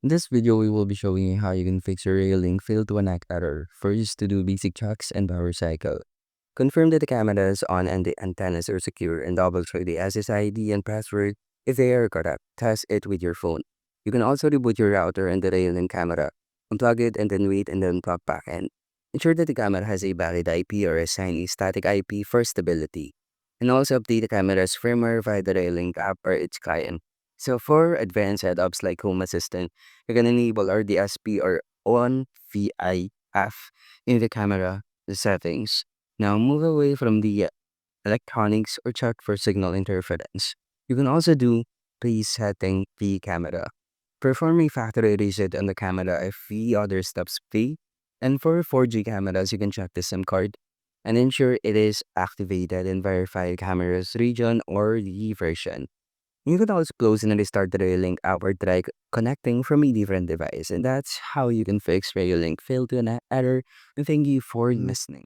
In this video, we will be showing you how you can fix your Reolink fail to enact error. First, to do basic checks and power cycle. Confirm that the camera is on and the antennas are secure, and double check the SSID and password. If they are correct, test it with your phone. You can also reboot your router and the Reolink camera. Unplug it and then wait and then plug back in. Ensure that the camera has a valid IP or assign a static IP for stability. And also update the camera's firmware via the Reolink app or its client. So for advanced setups like Home Assistant, you can enable RDSP or on VIF in the camera settings. Now move away from the electronics or check for signal interference. You can also do presetting the camera. Perform a factory reset on the camera if the other steps fail. And for 4G cameras, you can check the SIM card and ensure it is activated and verify the camera's region or the version. You can also close and restart the Reolink app or try connecting from a different device. And that's how you can fix Reolink fail to an error. And thank you for listening.